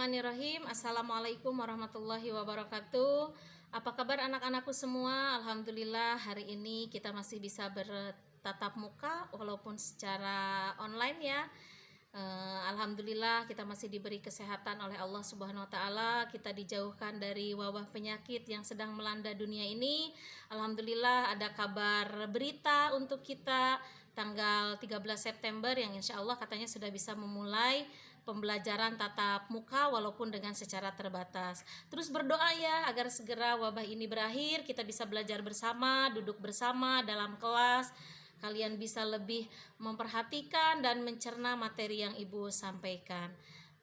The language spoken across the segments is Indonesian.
Bismillahirrahmanirrahim. Assalamualaikum warahmatullahi wabarakatuh. Apa kabar anak-anakku semua? Alhamdulillah hari ini kita masih bisa bertatap muka walaupun secara online ya. Alhamdulillah kita masih diberi kesehatan oleh Allah Subhanahu wa taala, kita dijauhkan dari wabah penyakit yang sedang melanda dunia ini. Alhamdulillah ada kabar berita untuk kita tanggal 13 September yang insya Allah katanya sudah bisa memulai pembelajaran tatap muka walaupun dengan secara terbatas. Terus berdoa ya agar segera wabah ini berakhir, kita bisa belajar bersama, duduk bersama dalam kelas. Kalian bisa lebih memperhatikan dan mencerna materi yang Ibu sampaikan.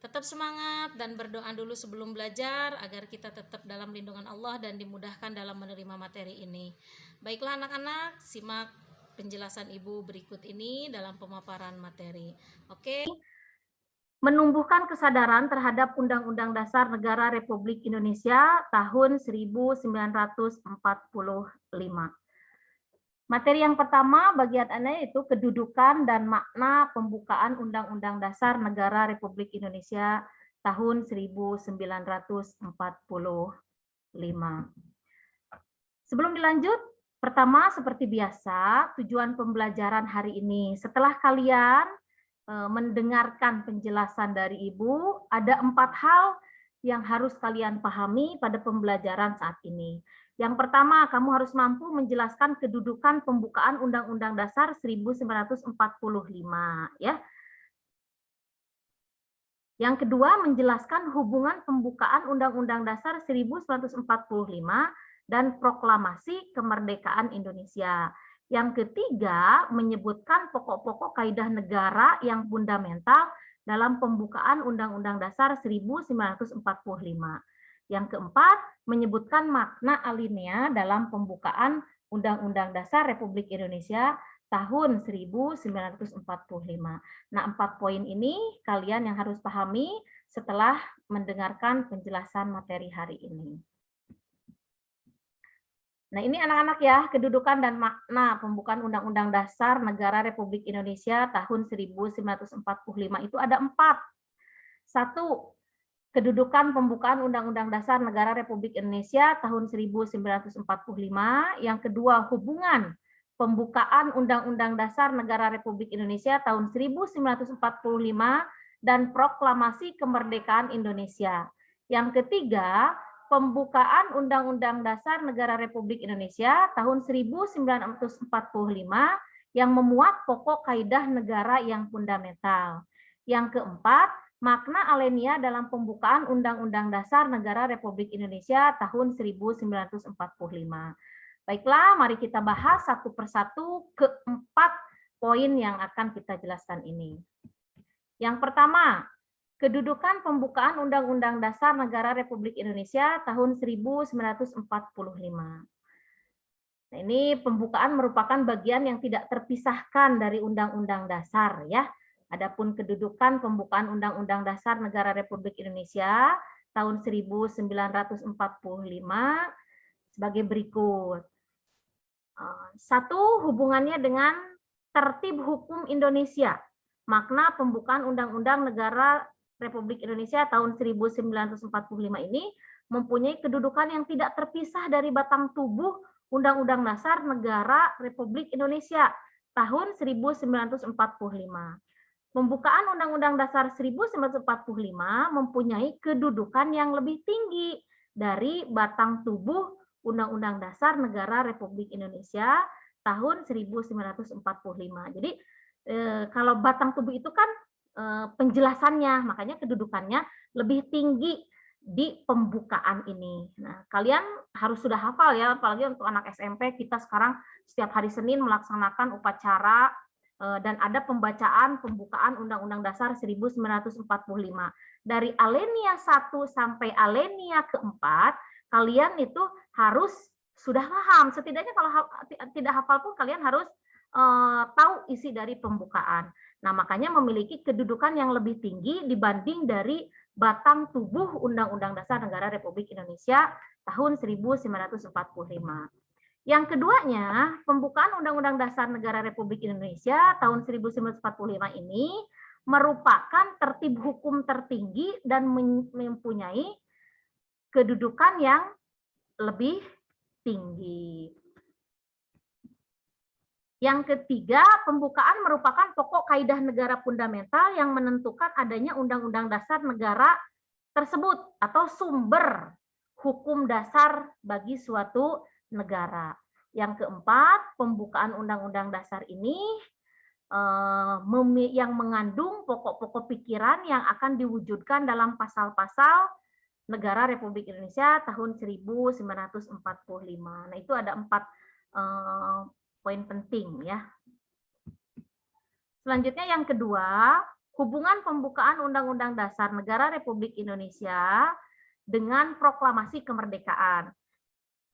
Tetap semangat dan berdoa dulu sebelum belajar agar kita tetap dalam lindungan Allah dan dimudahkan dalam menerima materi ini. Baiklah anak-anak, simak penjelasan Ibu berikut ini dalam pemaparan materi. Oke. Menumbuhkan kesadaran terhadap Undang-Undang Dasar Negara Republik Indonesia tahun 1945. Materi yang pertama bagian A itu kedudukan dan makna pembukaan Undang-Undang Dasar Negara Republik Indonesia tahun 1945. Sebelum dilanjut, pertama seperti biasa, tujuan pembelajaran hari ini. Setelah kalian mendengarkan penjelasan dari Ibu, ada 4 hal yang harus kalian pahami pada pembelajaran saat ini. Yang pertama, kamu harus mampu menjelaskan kedudukan pembukaan Undang-Undang Dasar 1945, ya. Yang kedua, menjelaskan hubungan pembukaan Undang-Undang Dasar 1945 dan Proklamasi Kemerdekaan Indonesia. Yang ketiga, menyebutkan pokok-pokok kaidah negara yang fundamental dalam pembukaan Undang-Undang Dasar 1945. Yang keempat, menyebutkan makna alinea dalam pembukaan Undang-Undang Dasar Republik Indonesia tahun 1945. Nah, 4 poin ini kalian yang harus pahami setelah mendengarkan penjelasan materi hari ini. Nah, ini anak-anak ya, kedudukan dan makna pembukaan Undang-Undang Dasar Negara Republik Indonesia tahun 1945 itu ada 4. 1. Kedudukan pembukaan Undang-Undang Dasar Negara Republik Indonesia tahun 1945. Yang kedua, hubungan pembukaan Undang-Undang Dasar Negara Republik Indonesia tahun 1945 dan Proklamasi Kemerdekaan Indonesia. Yang ketiga, pembukaan Undang-Undang Dasar Negara Republik Indonesia tahun 1945 yang memuat pokok kaidah negara yang fundamental. Yang keempat, makna alinea dalam pembukaan Undang-Undang Dasar Negara Republik Indonesia tahun 1945. Baiklah, mari kita bahas satu persatu keempat poin yang akan kita jelaskan ini. Yang pertama, kedudukan pembukaan Undang-Undang Dasar Negara Republik Indonesia tahun 1945. Nah, ini pembukaan merupakan bagian yang tidak terpisahkan dari Undang-Undang Dasar ya. Adapun kedudukan pembukaan Undang-Undang Dasar Negara Republik Indonesia tahun 1945 sebagai berikut. 1. Hubungannya dengan tertib hukum Indonesia. Makna pembukaan Undang-Undang Negara Republik Indonesia tahun 1945 ini mempunyai kedudukan yang tidak terpisah dari batang tubuh Undang-Undang Dasar Negara Republik Indonesia tahun 1945. Pembukaan Undang-Undang Dasar 1945 mempunyai kedudukan yang lebih tinggi dari batang tubuh Undang-Undang Dasar Negara Republik Indonesia tahun 1945. Jadi kalau batang tubuh itu kan penjelasannya, makanya kedudukannya lebih tinggi di pembukaan ini. Nah, kalian harus sudah hafal ya, apalagi untuk anak SMP, kita sekarang setiap hari Senin melaksanakan upacara dan ada pembacaan pembukaan Undang-Undang Dasar 1945. Dari alinea 1 sampai alinea keempat, kalian itu harus sudah paham. Setidaknya kalau tidak hafal pun kalian harus tahu isi dari pembukaan. Nah, makanya memiliki kedudukan yang lebih tinggi dibanding dari batang tubuh Undang-Undang Dasar Negara Republik Indonesia tahun 1945. Yang keduanya, pembukaan Undang-Undang Dasar Negara Republik Indonesia tahun 1945 ini merupakan tertib hukum tertinggi dan mempunyai kedudukan yang lebih tinggi. Yang ketiga, pembukaan merupakan pokok kaidah negara fundamental yang menentukan adanya undang-undang dasar negara tersebut atau sumber hukum dasar bagi suatu negara. Yang keempat, pembukaan undang-undang dasar ini yang mengandung pokok-pokok pikiran yang akan diwujudkan dalam pasal-pasal Negara Republik Indonesia tahun 1945. Nah, itu ada 4 poin penting ya. Selanjutnya yang kedua, hubungan pembukaan Undang-Undang Dasar Negara Republik Indonesia dengan proklamasi kemerdekaan.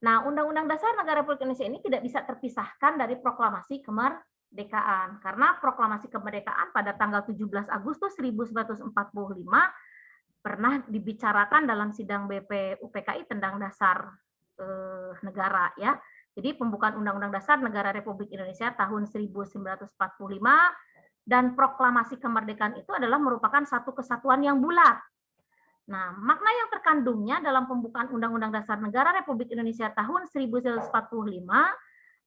Nah, Undang-Undang Dasar Negara Republik Indonesia ini tidak bisa terpisahkan dari proklamasi kemerdekaan, karena proklamasi kemerdekaan pada tanggal 17 Agustus 1945 pernah dibicarakan dalam sidang BPUPKI tentang dasar negara ya. Jadi pembukaan Undang-Undang Dasar Negara Republik Indonesia tahun 1945 dan proklamasi kemerdekaan itu adalah merupakan satu kesatuan yang bulat. Nah, makna yang terkandungnya dalam pembukaan Undang-Undang Dasar Negara Republik Indonesia tahun 1945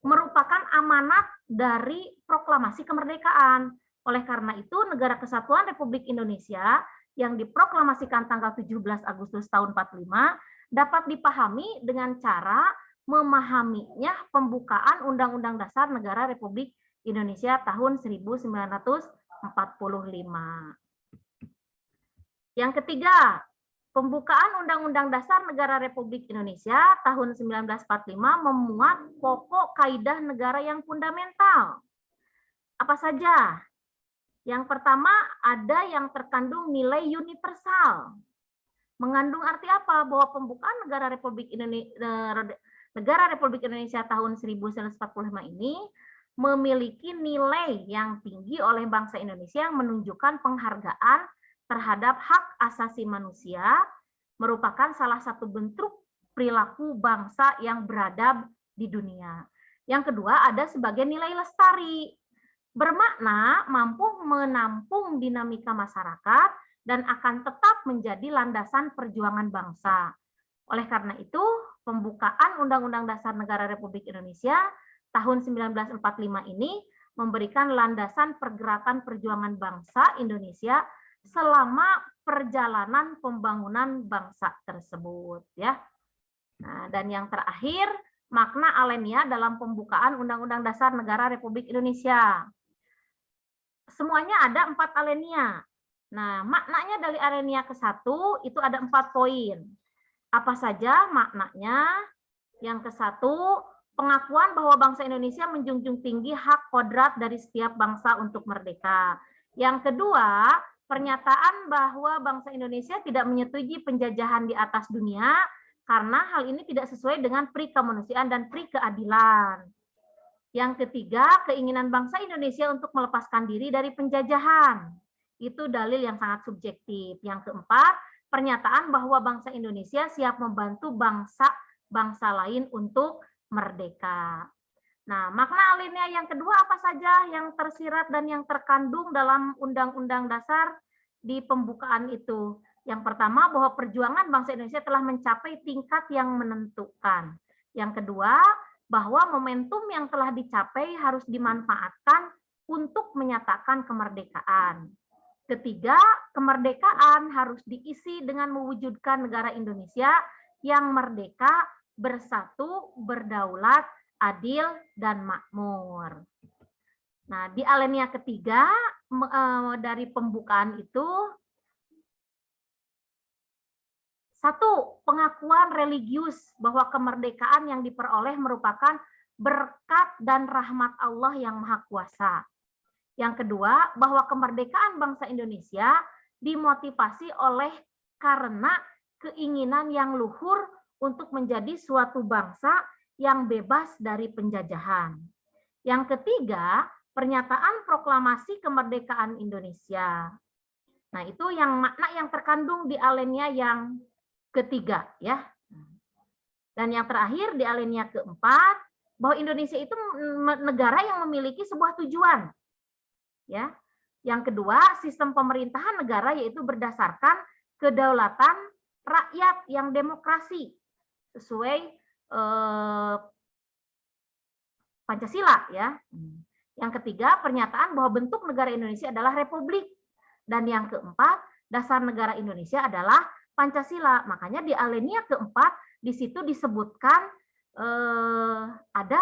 merupakan amanat dari proklamasi kemerdekaan. Oleh karena itu, Negara Kesatuan Republik Indonesia yang diproklamasikan tanggal 17 Agustus tahun 45 dapat dipahami dengan cara memahaminya pembukaan Undang-Undang Dasar Negara Republik Indonesia tahun 1945. Yang ketiga, pembukaan Undang-Undang Dasar Negara Republik Indonesia tahun 1945 memuat pokok kaidah negara yang fundamental. Apa saja? Yang pertama, ada yang terkandung nilai universal. Mengandung arti apa? Bahwa pembukaan Negara Republik Indonesia tahun 1945 ini memiliki nilai yang tinggi oleh bangsa Indonesia yang menunjukkan penghargaan terhadap hak asasi manusia, merupakan salah satu bentuk perilaku bangsa yang beradab di dunia. Yang kedua, ada sebagai nilai lestari, bermakna mampu menampung dinamika masyarakat dan akan tetap menjadi landasan perjuangan bangsa. Oleh karena itu, pembukaan Undang-Undang Dasar Negara Republik Indonesia tahun 1945 ini memberikan landasan pergerakan perjuangan bangsa Indonesia selama perjalanan pembangunan bangsa tersebut ya. Nah, dan yang terakhir, makna alenia dalam pembukaan Undang-Undang Dasar Negara Republik Indonesia. Semuanya ada 4 alenia. Nah, maknanya dari alenia ke-1 itu ada 4 poin. Apa saja maknanya? Yang ke-1, pengakuan bahwa bangsa Indonesia menjunjung tinggi hak kodrat dari setiap bangsa untuk merdeka. Yang kedua, pernyataan bahwa bangsa Indonesia tidak menyetujui penjajahan di atas dunia karena hal ini tidak sesuai dengan pri kemanusiaan dan pri keadilan. Yang ketiga, keinginan bangsa Indonesia untuk melepaskan diri dari penjajahan. Itu dalil yang sangat subjektif. Yang keempat, pernyataan bahwa bangsa Indonesia siap membantu bangsa lain untuk merdeka. Nah, makna alinea yang kedua apa saja yang tersirat dan yang terkandung dalam Undang-Undang Dasar di pembukaan itu? Yang pertama, bahwa perjuangan bangsa Indonesia telah mencapai tingkat yang menentukan. Yang kedua, bahwa momentum yang telah dicapai harus dimanfaatkan untuk menyatakan kemerdekaan. Ketiga, kemerdekaan harus diisi dengan mewujudkan negara Indonesia yang merdeka, bersatu, berdaulat, adil, dan makmur. Nah, di alinea ketiga dari pembukaan itu, 1, pengakuan religius bahwa kemerdekaan yang diperoleh merupakan berkat dan rahmat Allah yang Maha Kuasa. Yang kedua, bahwa kemerdekaan bangsa Indonesia dimotivasi oleh karena keinginan yang luhur untuk menjadi suatu bangsa yang bebas dari penjajahan. Yang ketiga, pernyataan proklamasi kemerdekaan Indonesia. Nah, itu yang makna yang terkandung di alinea yang ketiga ya. Dan yang terakhir di alinea keempat, bahwa Indonesia itu negara yang memiliki sebuah tujuan. Ya. Yang kedua, sistem pemerintahan negara yaitu berdasarkan kedaulatan rakyat yang demokrasi sesuai Pancasila ya. Yang ketiga, pernyataan bahwa bentuk negara Indonesia adalah republik. Dan yang keempat, dasar negara Indonesia adalah Pancasila. Makanya di alinea keempat di situ disebutkan ada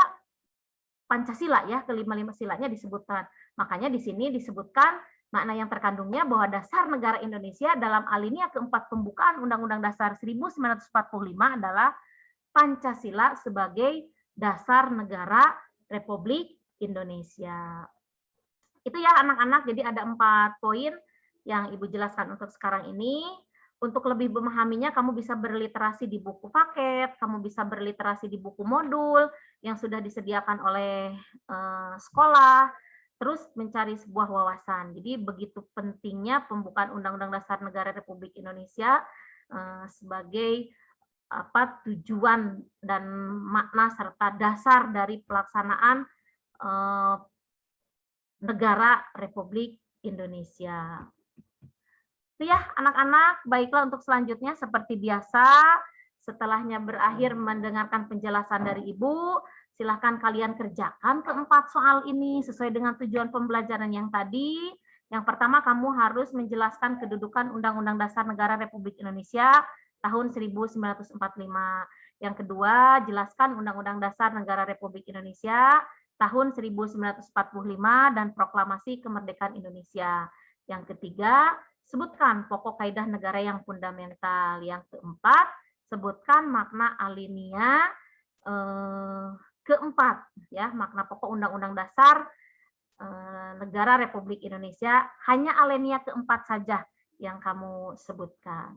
Pancasila ya, kelima-lima silanya disebutkan. Makanya di sini disebutkan makna yang terkandungnya bahwa dasar negara Indonesia dalam alinea keempat pembukaan Undang-Undang Dasar 1945 adalah Pancasila sebagai dasar negara Republik Indonesia. Itu ya anak-anak, jadi ada 4 poin yang Ibu jelaskan untuk sekarang ini. Untuk lebih memahaminya, kamu bisa berliterasi di buku paket, kamu bisa berliterasi di buku modul yang sudah disediakan oleh sekolah, terus mencari sebuah wawasan. Jadi begitu pentingnya pembukaan Undang-Undang Dasar Negara Republik Indonesia sebagai tujuan dan makna serta dasar dari pelaksanaan negara Republik Indonesia. Itu ya anak-anak, baiklah untuk selanjutnya seperti biasa, setelahnya berakhir mendengarkan penjelasan dari Ibu, silahkan kalian kerjakan keempat soal ini sesuai dengan tujuan pembelajaran yang tadi. Yang pertama, kamu harus menjelaskan kedudukan Undang-Undang Dasar Negara Republik Indonesia tahun 1945. Yang kedua, jelaskan Undang-Undang Dasar Negara Republik Indonesia tahun 1945 dan Proklamasi Kemerdekaan Indonesia. Yang ketiga, sebutkan pokok kaidah negara yang fundamental. Yang keempat, sebutkan makna alinea keempat, ya, makna pokok Undang-Undang Dasar Negara Republik Indonesia. Hanya alinea keempat saja yang kamu sebutkan.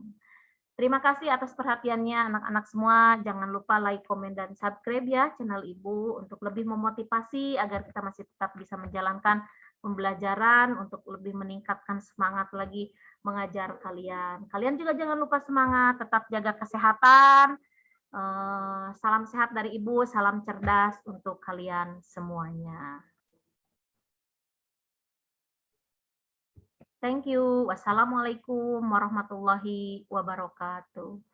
Terima kasih atas perhatiannya anak-anak semua. Jangan lupa like, komen, dan subscribe ya channel Ibu untuk lebih memotivasi agar kita masih tetap bisa menjalankan pembelajaran untuk lebih meningkatkan semangat lagi mengajar kalian. Kalian juga jangan lupa semangat, tetap jaga kesehatan. Salam sehat dari Ibu, salam cerdas untuk kalian semuanya. Thank you. Wassalamualaikum warahmatullahi wabarakatuh.